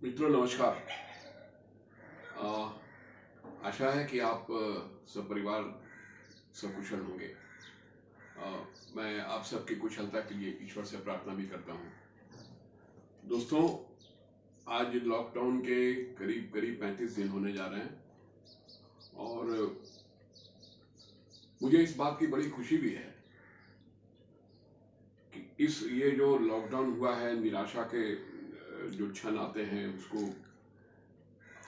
मित्रों नमस्कार। आ, आशा है कि आप सब परिवार सकुशल होंगे। मैं आप सबकी कुशलता के लिए ईश्वर से प्रार्थना भी करता हूँ। दोस्तों, आज लॉकडाउन के करीब करीब 35 दिन होने जा रहे हैं और मुझे इस बात की बड़ी खुशी भी है कि ये जो लॉकडाउन हुआ है, निराशा के जो क्षण आते हैं उसको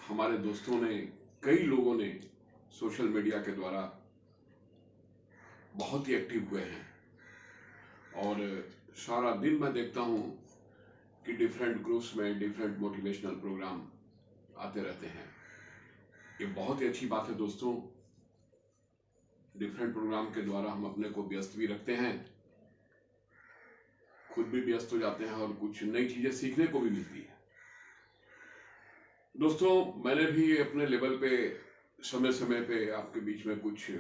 हमारे दोस्तों ने, कई लोगों ने सोशल मीडिया के द्वारा बहुत ही एक्टिव हुए हैं और सारा दिन मैं देखता हूं कि डिफरेंट ग्रुप्स में डिफरेंट मोटिवेशनल प्रोग्राम आते रहते हैं। ये बहुत ही अच्छी बात है दोस्तों। डिफरेंट प्रोग्राम के द्वारा हम अपने को व्यस्त भी रखते हैं, खुद भी व्यस्त हो जाते हैं और कुछ नई चीजें सीखने को भी मिलती है। दोस्तों, मैंने भी अपने लेवल पे समय समय पे आपके बीच में कुछ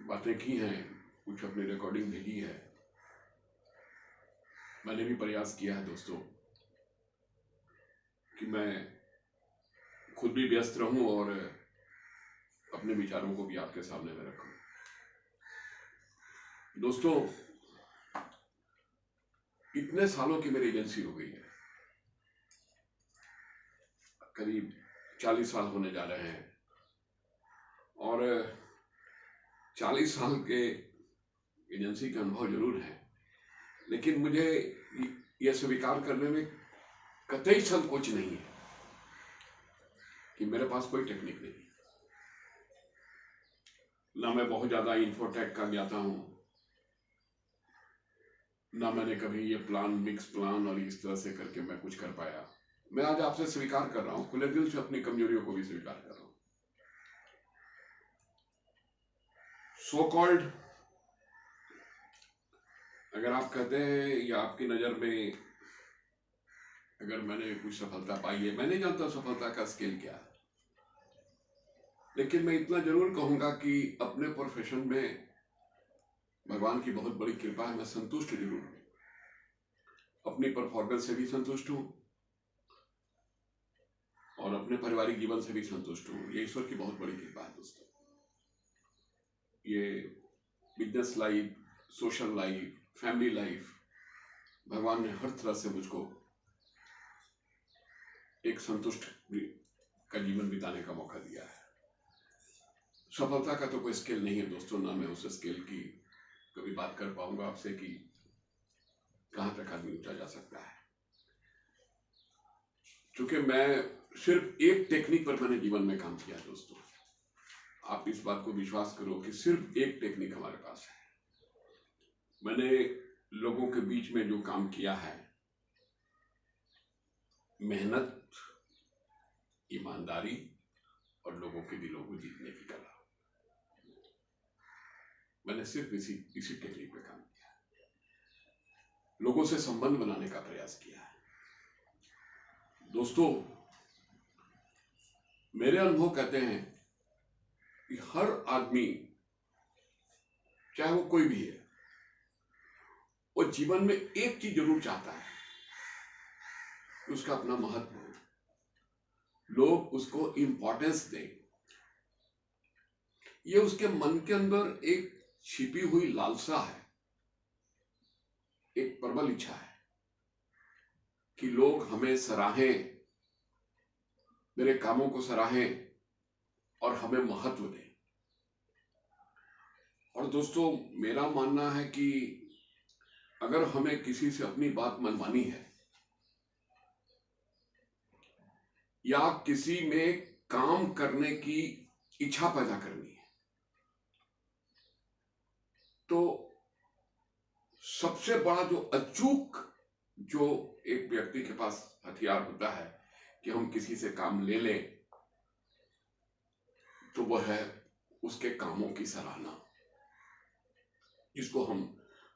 बातें की हैं, कुछ अपनी रिकॉर्डिंग भेजी है। मैंने भी प्रयास किया है दोस्तों कि मैं खुद भी व्यस्त रहूं और अपने विचारों को भी आपके सामने में रखूं। दोस्तों, इतने सालों की मेरी एजेंसी हो गई है, करीब 40 साल होने जा रहे हैं और 40 साल के एजेंसी के अनुभव जरूर है, लेकिन मुझे यह स्वीकार करने में कतई संकोच नहीं है कि मेरे पास कोई टेक्निक नहीं, ना मैं बहुत ज्यादा इन्फोटेक का ज्ञाता हूं, ना मैंने कभी ये प्लान मिक्स प्लान और इस तरह से करके मैं कुछ कर पाया। मैं आज आपसे स्वीकार कर रहा हूं, खुले दिल से अपनी कमजोरियों को भी स्वीकार कर रहा हूं। सो कॉल्ड, अगर आप कहते हैं या आपकी नजर में अगर मैंने कुछ सफलता पाई है, मैं नहीं जानता सफलता का स्केल क्या है, लेकिन मैं इतना जरूर कहूंगा कि अपने प्रोफेशन में भगवान की बहुत बड़ी कृपा है। मैं संतुष्ट जरूर हूं, अपनी परफॉर्मेंस से भी संतुष्ट हूं और अपने पारिवारिक जीवन से भी संतुष्ट हूं। ये ईश्वर की बहुत बड़ी कृपा है दोस्तों। ये business life, social life, family life, भगवान ने हर तरह से मुझको एक संतुष्ट का जीवन बिताने का मौका दिया है। सफलता का तो कोई स्केल नहीं है दोस्तों, ना मैं उस स्केल की कभी बात कर पाऊंगा आपसे कि कहां तक आदमी उठा जा सकता है, क्योंकि मैं सिर्फ एक टेक्निक पर मैंने जीवन में काम किया दोस्तों। आप इस बात को विश्वास करो कि सिर्फ एक टेक्निक हमारे पास है। मैंने लोगों के बीच में जो काम किया है, मेहनत, ईमानदारी और लोगों के दिलों को जीतने की कला, मैंने सिर्फ इसी टेक्निक पे काम किया है। लोगों से संबंध बनाने का प्रयास किया है दोस्तों। मेरे अनुभव कहते हैं कि हर आदमी, चाहे वो कोई भी है, वो जीवन में एक चीज जरूर चाहता है कि उसका अपना महत्व हो, लोग उसको इंपॉर्टेंस दें। ये उसके मन के अंदर एक छिपी हुई लालसा है, एक प्रबल इच्छा है कि लोग हमें सराहें, मेरे कामों को सराहें और हमें महत्व दें। और दोस्तों, मेरा मानना है कि अगर हमें किसी से अपनी बात मनवानी है या किसी में काम करने की इच्छा पैदा करनी है, तो सबसे बड़ा जो अचूक जो एक व्यक्ति के पास हथियार होता है कि हम किसी से काम ले लें, तो वह है उसके कामों की सराहना, जिसको हम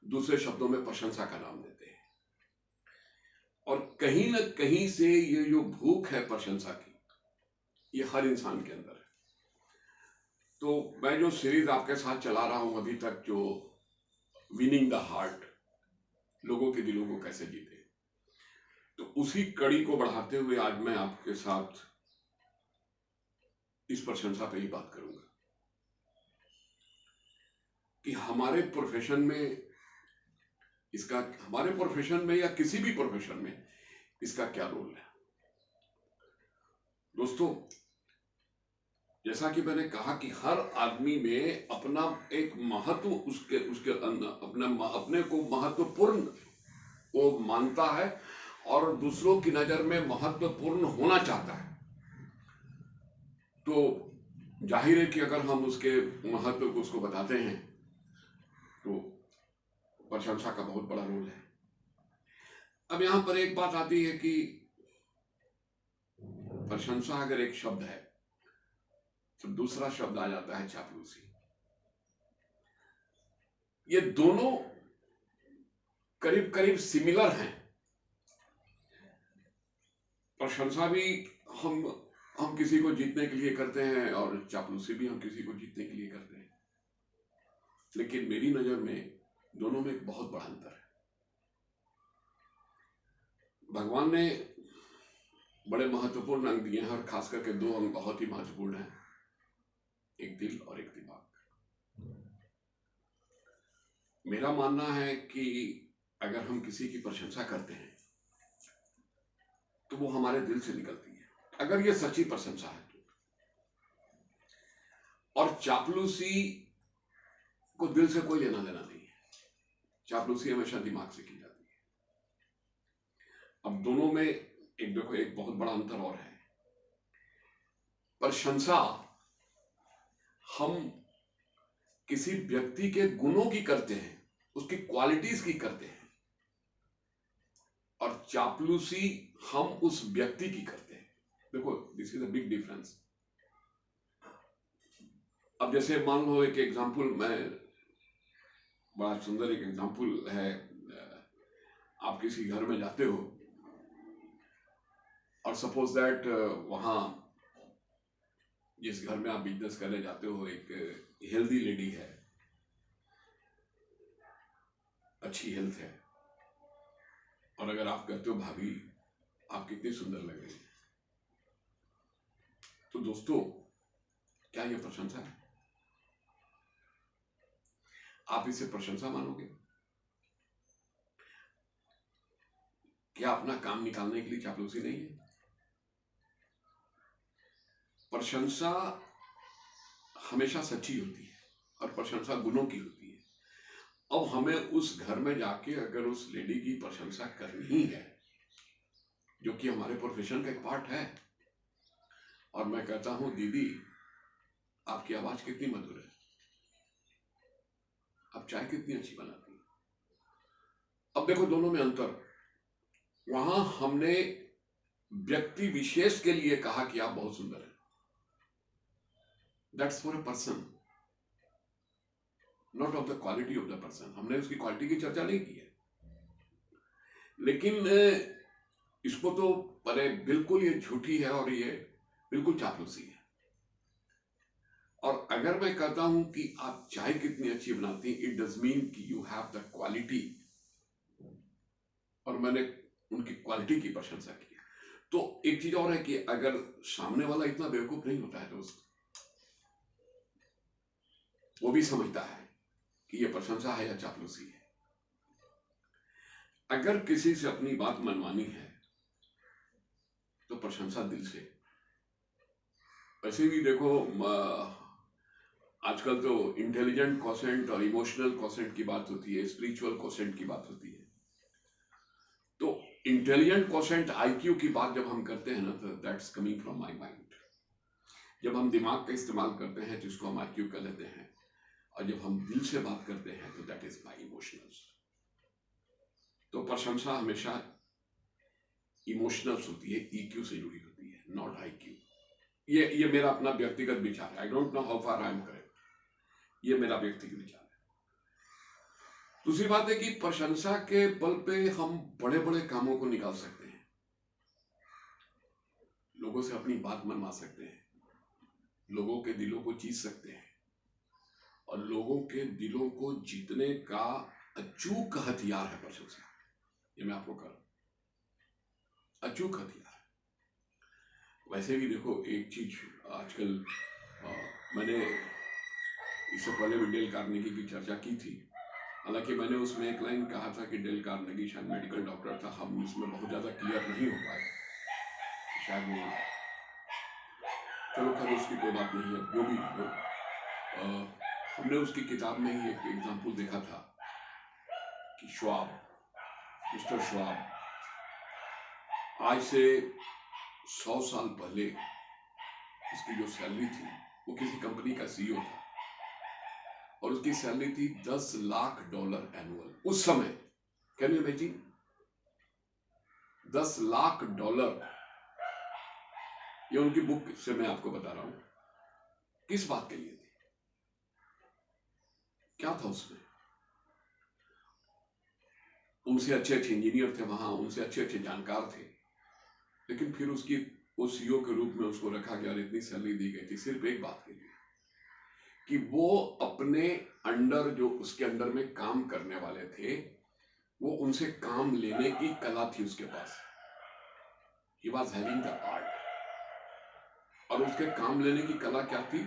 दूसरे शब्दों में प्रशंसा का नाम देते हैं। और कहीं ना कहीं से ये जो भूख है प्रशंसा की, ये हर इंसान के अंदर है। तो मैं जो सीरीज आपके साथ चला रहा हूं अभी तक, जो विनिंग द हार्ट, लोगों के दिलों को कैसे जीते, तो उसी कड़ी को बढ़ाते हुए आज मैं आपके साथ इस प्रशंसा पे ही बात करूंगा कि हमारे प्रोफेशन में हमारे प्रोफेशन में या किसी भी प्रोफेशन में इसका क्या रोल है। दोस्तों, जैसा कि मैंने कहा कि हर आदमी में अपना एक महत्व उसके उसके अपने को महत्वपूर्ण वो मानता है और दूसरों की नजर में महत्वपूर्ण होना चाहता है। तो जाहिर है कि अगर हम उसके महत्व को उसको बताते हैं तो प्रशंसा का बहुत बड़ा रोल है। अब यहां पर एक बात आती है कि प्रशंसा अगर एक शब्द है तो दूसरा शब्द आ जाता है चापलूसी। ये दोनों करीब करीब सिमिलर हैं। प्रशंसा भी हम किसी को जीतने के लिए करते हैं और चापलूसी भी हम किसी को जीतने के लिए करते हैं, लेकिन मेरी नजर में दोनों में एक बहुत बड़ा अंतर है। भगवान ने बड़े महत्वपूर्ण अंग दिए हैं और खास करके दो अंग बहुत ही महत्वपूर्ण हैं, एक दिल और एक दिमाग। मेरा मानना है कि अगर हम किसी की प्रशंसा करते हैं तो वो हमारे दिल से निकलती है, अगर ये सच्ची प्रशंसा है तो। और चापलूसी को दिल से कोई लेना देना नहीं है, चापलूसी हमेशा दिमाग से की जाती है। अब दोनों में एक बहुत बड़ा अंतर और है। प्रशंसा हम किसी व्यक्ति के गुणों की करते हैं, उसकी क्वालिटीज की करते हैं, और चापलूसी हम उस व्यक्ति की करते हैं। देखो, this is a big difference. अब जैसे मान लो एक एग्जांपल, बड़ा सुंदर एक एग्जांपल है। आप किसी घर में जाते हो और सपोज दैट वहां जिस घर में आप बिजनेस करने जाते हो एक हेल्दी लेडी है, अच्छी हेल्थ है, और अगर आप कहते हो भाभी आप कितनी सुंदर लग रही है, तो दोस्तों क्या यह प्रशंसा है? आप इसे प्रशंसा मानोगे? क्या अपना काम निकालने के लिए चापलूसी नहीं है? प्रशंसा हमेशा सच्ची होती है और प्रशंसा गुणों की होती है। अब हमें उस घर में जाके अगर उस लेडी की प्रशंसा करनी है, जो कि हमारे प्रोफेशन का एक पार्ट है, और मैं कहता हूं दीदी आपकी आवाज कितनी मधुर है, आप चाय कितनी अच्छी बनाती है। अब देखो दोनों में अंतर, वहां हमने व्यक्ति विशेष के लिए कहा कि आप बहुत सुंदर हैं, that's for a person, not of the quality of the person. हमने उसकी क्वालिटी की चर्चा नहीं की है, लेकिन इसको तो अरे बिल्कुल ये झूठी है और ये बिल्कुल चापलूसी है। और अगर मैं कहता हूं कि आप चाय कितनी अच्छी बनाती हैं, इट डज मीन कि यू हैव द क्वालिटी, और मैंने उनकी क्वालिटी की प्रशंसा की। तो एक चीज और है कि अगर सामने वाला इतना बेवकूफ नहीं होता है दोस्त, वो भी समझता है कि ये प्रशंसा है या चापलूसी है। अगर किसी से अपनी बात मनवानी है तो प्रशंसा दिल से। वैसे भी देखो आजकल तो इंटेलिजेंट क्वोशेंट और इमोशनल क्वोशेंट की बात होती है, स्पिरिचुअल क्वोशेंट की बात होती है। तो इंटेलिजेंट क्वोशेंट आईक्यू की बात जब हम करते हैं ना, तो that's coming from my mind. जब हम दिमाग का इस्तेमाल करते हैं तो इसको हम आईक्यू कर लेते हैं, और जब हम दिल से बात करते हैं तो दैट इज माय इमोशनल्स। तो प्रशंसा हमेशा इमोशनल्स होती है, ईक्यू से जुड़ी होती है, नॉट आईक्यू। ये मेरा अपना व्यक्तिगत विचार है। I don't know how far I am correct, ये मेरा व्यक्तिगत विचार है। दूसरी बात है कि प्रशंसा के बल पे हम बड़े बड़े कामों को निकाल सकते हैं, लोगों से अपनी बात मनवा सकते हैं, लोगों के दिलों को जीत सकते हैं, और लोगों के दिलों को जीतने का अचूक हथियार है प्रशंसा। ये मैं आपको कर अचूक हथियार है। वैसे भी देखो एक चीज आजकल मैंने इससे पहले भी डेल कार्नेगी की चर्चा की थी, हालांकि मैंने उसमें एक लाइन कहा था कि डेल कार्नेगी शायद मेडिकल डॉक्टर था, हम इसमें बहुत ज़्यादा क्लियर नहीं हो पाए शायद वो, चलो खैर उसकी कोई बात नहीं है, जो भी हो। हमने उसकी किताब में ही एक एग्जाम्पल देखा था कि श्वाब, मिस्टर श्वाब आज से 100 साल पहले उसकी जो सैलरी थी, वो किसी कंपनी का सीईओ था और उसकी सैलरी थी $10 लाख एनुअल उस समय। Can you imagine? $10 लाख। ये उनकी बुक से मैं आपको बता रहा हूं। किस बात के लिए थी, क्या था उसमें? उनसे अच्छे अच्छे इंजीनियर थे वहां, उनसे अच्छे अच्छे जानकार थे, लेकिन फिर उसकी वो सीईओ के रूप में उसको रखा गया और इतनी सैलरी दी गई थी सिर्फ एक बात के लिए कि वो अपने अंडर, जो उसके अंडर में काम करने वाले थे, वो उनसे काम लेने की कला थी उसके पास। He was having the art। और उसके काम लेने की कला क्या थी?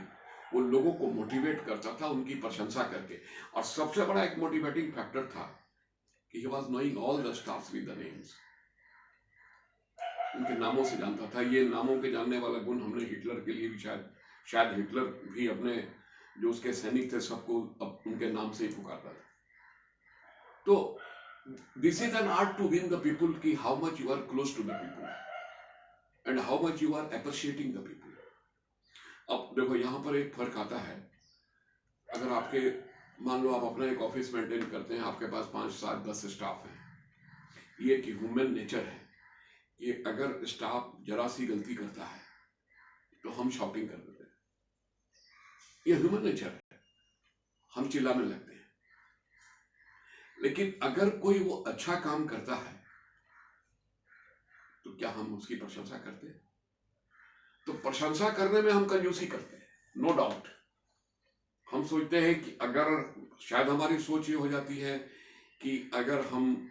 वो लोगों को मोटिवेट करता था उनकी प्रशंसा करके, और सबसे बड़ा एक मोटिवेटिंग फैक्टर था कि he was knowing all the staffs with the names। उनके नामों से जानता था। ये नामों के जानने वाला गुण हमने हिटलर के लिए भी शायद हिटलर भी अपने जो उसके सैनिक थे सबको अब उनके नाम से ही पुकारता था। तो this is an art to win the people, की how much you are close to the people and how much you are appreciating the people. अब देखो यहाँ पर एक फर्क आता है, अगर आपके, मान लो आप अपना एक ऑफिस मेंटेन करते हैं, आपके पास 5, 7, 10 स्टाफ हैं, ये एक ह्यूमन नेचर है कि अगर स्टाफ जरा सी गलती करता है तो हम शॉपिंग कर देते हैं, ये ह्यूमन नेचर है, हम चिल्लाने लगते हैं। लेकिन अगर कोई वो अच्छा काम करता है तो क्या हम उसकी प्रशंसा करते हैं? तो प्रशंसा करने में हम कंजूसी करते हैं, नो डाउट। हम सोचते हैं कि अगर, शायद हमारी सोच ये हो जाती है कि अगर हम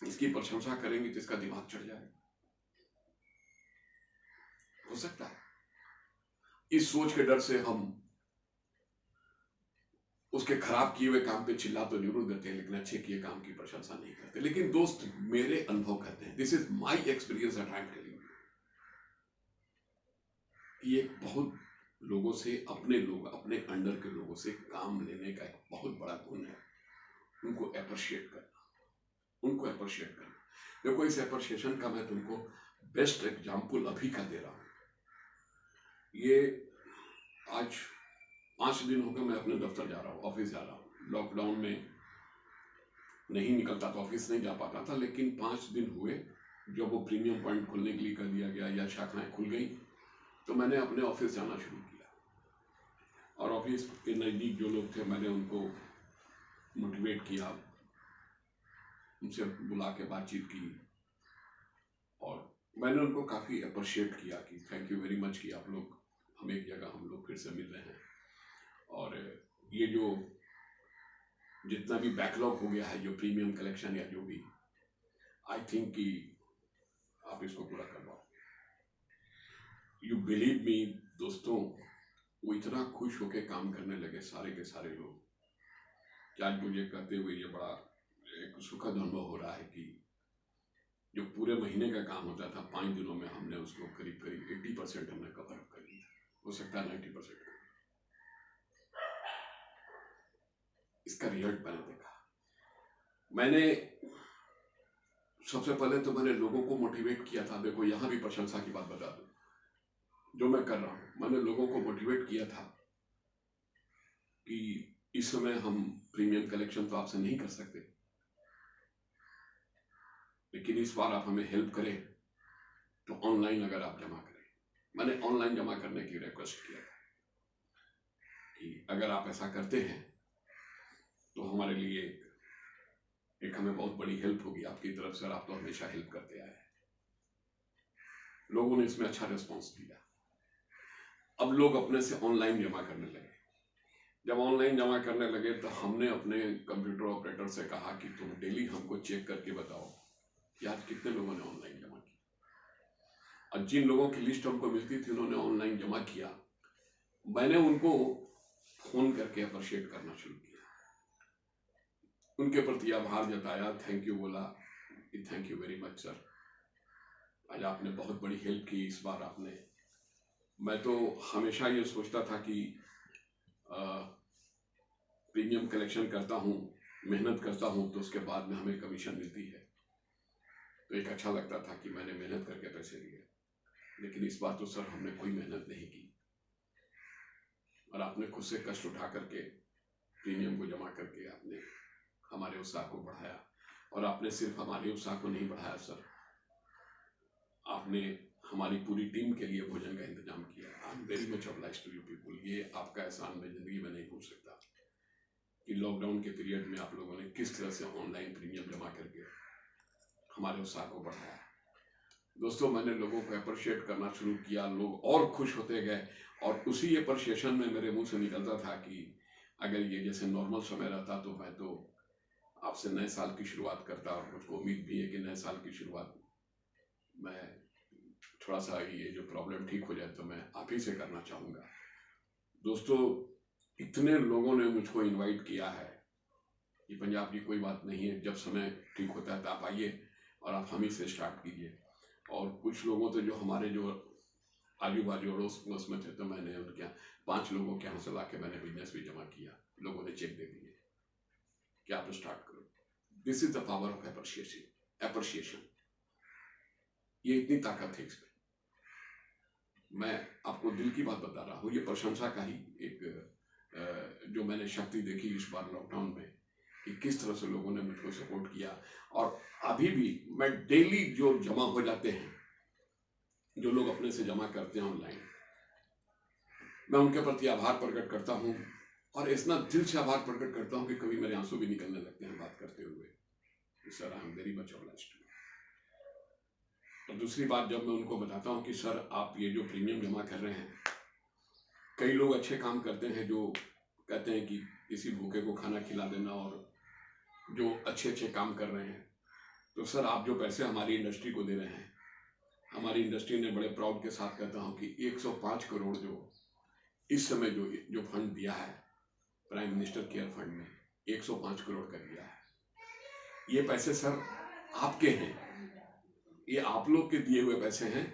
इसकी प्रशंसा करेंगे तो इसका दिमाग चढ़ जाएगा, हो सकता है। इस सोच के डर से हम उसके खराब किए हुए काम पे चिल्ला तो जरूर देते हैं, लेकिन अच्छे किए काम की प्रशंसा नहीं करते। लेकिन दोस्त, मेरे अनुभव कहते हैं, this is my experience that I am telling you, ये बहुत लोगों से, अपने लोग, अपने अंडर के लोगों से काम लेने का एक बहुत बड़ा गुण है, उनको अप्रिशिएट करना, उनको अप्रिशिएट करना। देखो इस अप्रिशिएशन का मैं तुमको बेस्ट एग्जाम्पल अभी का दे रहा हूं। ये आज 5 दिन हो गए मैं अपने दफ्तर जा रहा हूँ, ऑफिस जा रहा हूँ। लॉकडाउन में नहीं निकलता तो ऑफिस नहीं जा पाता था, लेकिन 5 दिन हुए जब वो प्रीमियम पॉइंट खुलने के लिए कर दिया गया या शाखाएं खुल गई, तो मैंने अपने ऑफिस जाना शुरू किया। और ऑफिस के नज़दीक जो लोग थे, मैंने उनको मोटिवेट किया, उनसे बुला के बातचीत की, और मैंने उनको काफ़ी अप्रिशिएट किया कि थैंक यू वेरी मच कि आप लोग, हम एक जगह हम लोग फिर से मिल रहे हैं, और ये जो जितना भी बैकलॉग हो गया है, जो प्रीमियम कलेक्शन या जो भी, आई थिंक कि आप इसको पूरा करवाओ। यू बिलीव मी दोस्तों, वो इतना खुश होकर काम करने लगे सारे के सारे लोग, कि आज मुझे कहते हुए ये बड़ा एक सुखद अनुभव हो रहा है कि जो पूरे महीने का काम होता था 5 दिनों में हमने उसको करीब करीब 80% हमने कवर अप कर लिया, हो सकता है 90%। इसका रिजल्ट मैंने देखा। मैंने सबसे पहले तो मैंने लोगों को मोटिवेट किया था। देखो यहाँ भी प्रशंसा की बात बता दूं, जो मैं कर रहा हूं, मैंने लोगों को मोटिवेट किया था कि इस समय हम प्रीमियम कलेक्शन तो आपसे नहीं कर सकते, लेकिन इस बार आप हमें हेल्प करें तो ऑनलाइन अगर आप जमा करें। मैंने ऑनलाइन जमा करने की रिक्वेस्ट किया था कि अगर आप ऐसा करते हैं तो हमारे लिए एक हमें बहुत बड़ी हेल्प होगी आपकी तरफ से, और आप तो हमेशा हेल्प करते आए हैं। लोगों ने इसमें अच्छा रिस्पॉन्स दिया। अब लोग अपने से ऑनलाइन जमा करने लगे। जब ऑनलाइन जमा करने लगे तो हमने अपने कंप्यूटर ऑपरेटर से कहा कि तुम डेली हमको चेक करके बताओ कि आज कितने लोगों ने ऑनलाइन जमा किया। और जिन लोगों की लिस्ट हमको मिलती थी उन्होंने ऑनलाइन जमा किया, मैंने उनको फोन करके अप्रिशिएट करना शुरू किया, उनके प्रति आभार जताया, थैंक यू बोला कि thank you very much sir, आज आपने बहुत बड़ी हेल्प की इस बार आपने। मैं तो हमेशा ये सोचता था कि प्रीमियम कलेक्शन करता हूँ, मेहनत करता हूँ, तो उसके बाद में हमें कमीशन मिलती है, तो एक अच्छा लगता था कि मैंने मेहनत करके पैसे लिए। लेकिन इस बार तो सर हमने कोई मेहनत नहीं की और आपने खुद से कष्ट उठा करके प्रीमियम को जमा करके आपने हमारे उत्साह को बढ़ाया। और आपने सिर्फ हमारे उत्साह को नहीं बढ़ाया सर, आपने हमारी पूरी टीम के लिए भोजन का इंतजाम किया। I am very much obliged to you people. ये आपका एहसान मैं जिंदगी में नहीं भूल सकता कि लॉकडाउन के पीरियड में आप लोगों ने किस तरह से ऑनलाइन प्रीमियम जमा करके हमारे उत्साह को बढ़ाया। दोस्तों, मैंने लोगों को अप्रिशिएट करना शुरू किया, लोग और खुश होते गए और उसी अप्रिशिएशन में मेरे मुंह से निकलता था कि अगर ये जैसे नॉर्मल समय रहता तो मैं तो आपसे नए साल की शुरुआत करता, और मुझको उम्मीद भी है कि नए साल की शुरुआत मैं थोड़ा सा ये जो प्रॉब्लम ठीक हो जाए तो मैं आप ही से करना चाहूँगा। दोस्तों, इतने लोगों ने मुझको इनवाइट किया है कि पंजाब जी कोई बात नहीं है, जब समय ठीक होता है तो आप आइए और आप हम ही से स्टार्ट कीजिए। और कुछ लोगों तो जो हमारे जो आजू बाजू अड़ोस पड़ोस में थे, तो मैंने उनके यहाँ 5 लोगों के यहाँ से ला के मैंने बिजनेस भी जमा किया, लोगों ने चेक दे दिए कि आप स्टार्ट करो। This is the power of appreciation. ये इतनी ताकत है इसमें। मैं आपको दिल की बात बता रहा हूँ, ये प्रशंसा का ही एक जो मैंने शक्ति देखी इस बार लॉकडाउन में कि किस तरह से लोगों ने मुझको सपोर्ट किया। और अभी भी मैं डेली जो जमा हो जाते हैं, जो लोग अपने से जमा करते हैं ऑनलाइन, मैं उनके प्रति आभार प्रकट करता हूँ और इतना दिल से आभार प्रकट करता हूँ कि कभी मेरे आंसू भी निकलने लगते हैं बात करते हुए। Sir I am very much obliged. और दूसरी बात, जब मैं उनको बताता हूँ कि सर आप ये जो प्रीमियम जमा कर रहे हैं, कई लोग अच्छे काम करते हैं जो कहते हैं कि किसी भूखे को खाना खिला देना, और जो अच्छे अच्छे काम कर रहे हैं, तो सर आप जो पैसे हमारी इंडस्ट्री को दे रहे हैं, हमारी इंडस्ट्री ने बड़े प्राउड के साथ कहता हूँ कि 105 करोड़ जो इस समय जो फंड दिया है प्राइम मिनिस्टर केयर फंड में, 105 करोड़ का दिया है। ये पैसे सर आपके हैं, ये आप लोग के दिए हुए पैसे हैं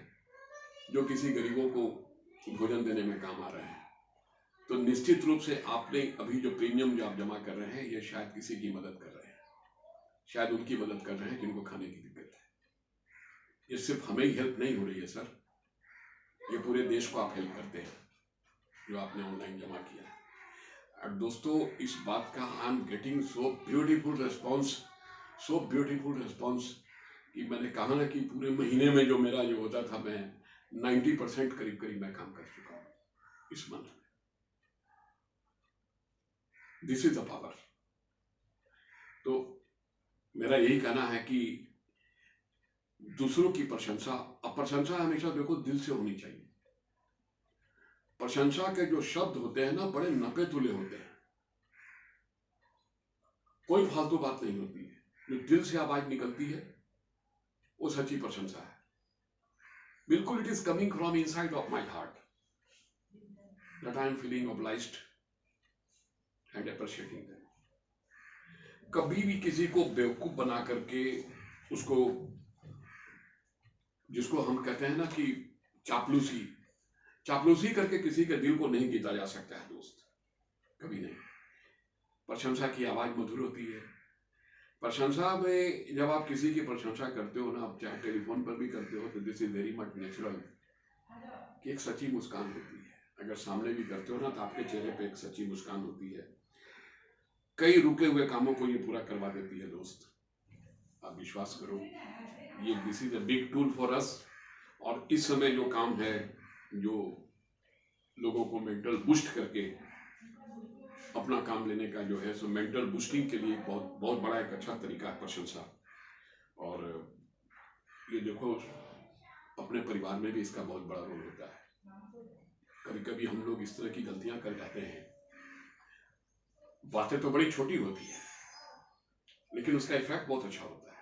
जो किसी गरीबों को भोजन देने में काम आ रहे हैं। तो निश्चित रूप से आपने अभी जो प्रीमियम जो आप जमा कर रहे हैं, ये शायद किसी की मदद कर रहे हैं, शायद उनकी मदद कर रहे हैं जिनको खाने की दिक्कत है। ये सिर्फ हमें ही हेल्प नहीं हो रही है सर, ये पूरे देश को आप हेल्प करते हैं जो आपने ऑनलाइन जमा किया। और दोस्तों, इस बात का I am getting so beautiful response कि मैंने कहा ना कि पूरे महीने में जो मेरा जो होता था, मैं 90% करीब मैं काम कर चुका हूँ इस मंथ में। This is the power. तो मेरा यही कहना है कि दूसरों की प्रशंसा, अब प्रशंसा हमेशा देखो दिल से होनी चाहिए। प्रशंसा के जो शब्द होते हैं ना, बड़े नपे तुले होते हैं, कोई फालतू बात नहीं होती है, जो दिल से आवाज निकलती है वो सच्ची प्रशंसा है। बिल्कुल, it is coming from inside of my heart that I am feeling obliged and appreciating them. कभी भी किसी को बेवकूफ बना करके उसको, जिसको हम कहते हैं ना कि चापलूसी करके किसी के दिल को नहीं जीता जा सकता है दोस्त, कभी नहीं। प्रशंसा की आवाज मधुर होती है। प्रशंसा में जब आप किसी की प्रशंसा करते हो ना, आप चाहे टेलीफोन पर भी करते हो, तो this is very much natural कि एक सच्ची मुस्कान होती है। अगर सामने भी करते हो ना, तो आपके चेहरे पे एक सच्ची मुस्कान होती है, कई रुके हुए कामों को ये पूरा करवा देती है दोस्त। आप विश्वास करो, ये this is a big tool for us. और इस समय जो काम है, जो लोगों को मेंटल बूस्ट करके अपना काम लेने का जो है, सो मेंटल बूस्टिंग के लिए बहुत बड़ा एक अच्छा तरीका है प्रशंसा। और ये देखो, अपने परिवार में भी इसका बहुत बड़ा रोल होता है। कभी कभी हम लोग इस तरह की गलतियां कर जाते हैं, बातें तो बड़ी छोटी होती है लेकिन उसका इफेक्ट बहुत अच्छा होता है।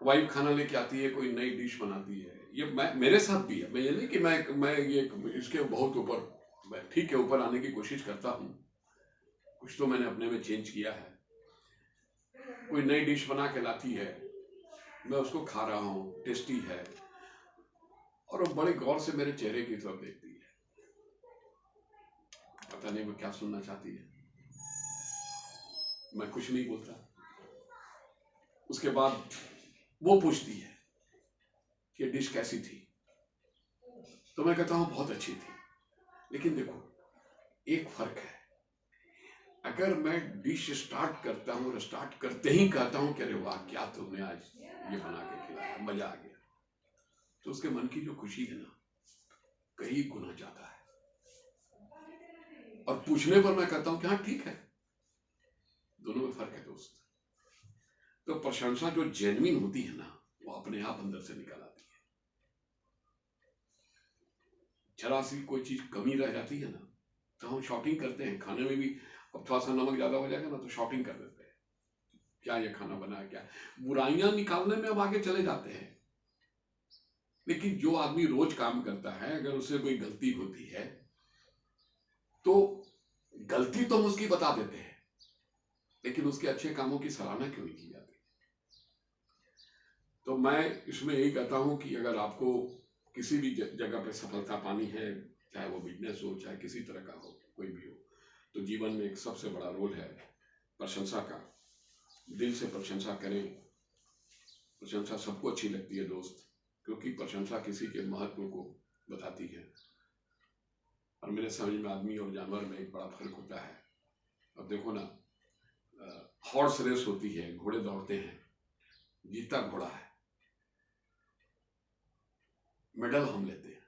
वाइफ खाना लेके आती है, कोई नई डिश बनाती है, ये मैं मेरे साथ भी है। मैं ये नहीं कि मैं ये इसके बहुत ऊपर, ठीक है, ऊपर आने की कोशिश करता हूँ, कुछ तो मैंने अपने में चेंज किया है। कोई नई डिश बना के लाती है, मैं उसको खा रहा हूँ, टेस्टी है, और वो बड़े गौर से मेरे चेहरे की तरफ देखती है, पता नहीं वो क्या सुनना चाहती है। मैं कुछ नहीं बोलता। उसके बाद वो पूछती है कि डिश कैसी थी, तो मैं कहता हूं बहुत अच्छी थी। लेकिन देखो, एक फर्क है, अगर मैं डिश स्टार्ट करता हूं और स्टार्ट करते ही कहता हूं कि अरे वाह क्या तुमने आज ये बना के खिलाया, मजा आ गया, तो उसके मन की जो खुशी है ना, कहीं गुना ज्यादा है। और पूछने पर मैं कहता हूं कि हाँ ठीक है, दोनों में फर्क है दोस्त। तो प्रशंसा जो जेन्युइन होती है ना, वो अपने आप अंदर से निकल आती है। जरा सी कोई चीज कमी रह जाती है ना, तो हम शॉटिंग करते हैं। खाने में भी अब थोड़ा सा नमक ज्यादा हो जाएगा ना, तो शॉटिंग कर देते हैं, क्या ये खाना बना है, क्या। बुराइयां निकालने में हम आगे चले जाते हैं। लेकिन जो आदमी रोज काम करता है, अगर उससे कोई गलती होती है तो गलती तो हम उसकी बता देते हैं, लेकिन उसके अच्छे कामों की सराहना क्यों नहीं की जाती। तो मैं इसमें यही कहता हूं कि अगर आपको किसी भी जगह पे सफलता पानी है, चाहे वो बिजनेस हो, चाहे किसी तरह का हो, कोई भी हो, तो जीवन में एक सबसे बड़ा रोल है प्रशंसा का। दिल से प्रशंसा करें। प्रशंसा सबको अच्छी लगती है दोस्त, क्योंकि प्रशंसा किसी के महत्व को बताती है। और मेरे समझ में आदमी और जानवर में एक बड़ा फर्क होता है। अब देखो ना, हॉर्स रेस होती है, घोड़े दौड़ते हैं, जीता घोड़ा है, मेडल हम लेते हैं,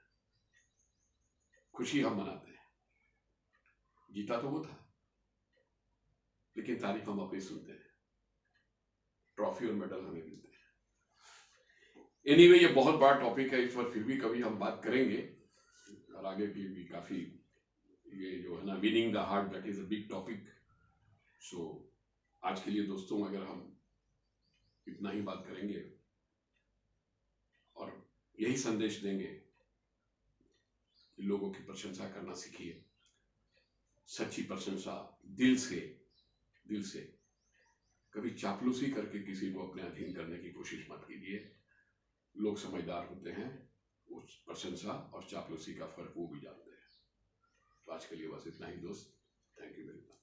खुशी हम मनाते हैं। जीता तो वो था, लेकिन तारीफ हम अपनी सुनते हैं, ट्रॉफी और मेडल हमें मिलते हैं। एनीवे, ये बहुत बड़ा टॉपिक है, इस पर फिर भी कभी हम बात करेंगे, और आगे भी काफी, ये जो है ना, winning the heart, that is a big topic. So आज के लिए दोस्तों, अगर हम इतना ही बात करेंगे और यही संदेश देंगे कि लोगों की प्रशंसा करना सीखिए। सच्ची प्रशंसा दिल से, दिल से। कभी चापलूसी करके किसी को अपने अधीन करने की कोशिश मत कीजिए। लोग समझदार होते हैं, उस प्रशंसा और चापलूसी का फर्क वो भी जानते हैं। तो आज के लिए बस इतना ही दोस्त। Thank you very much.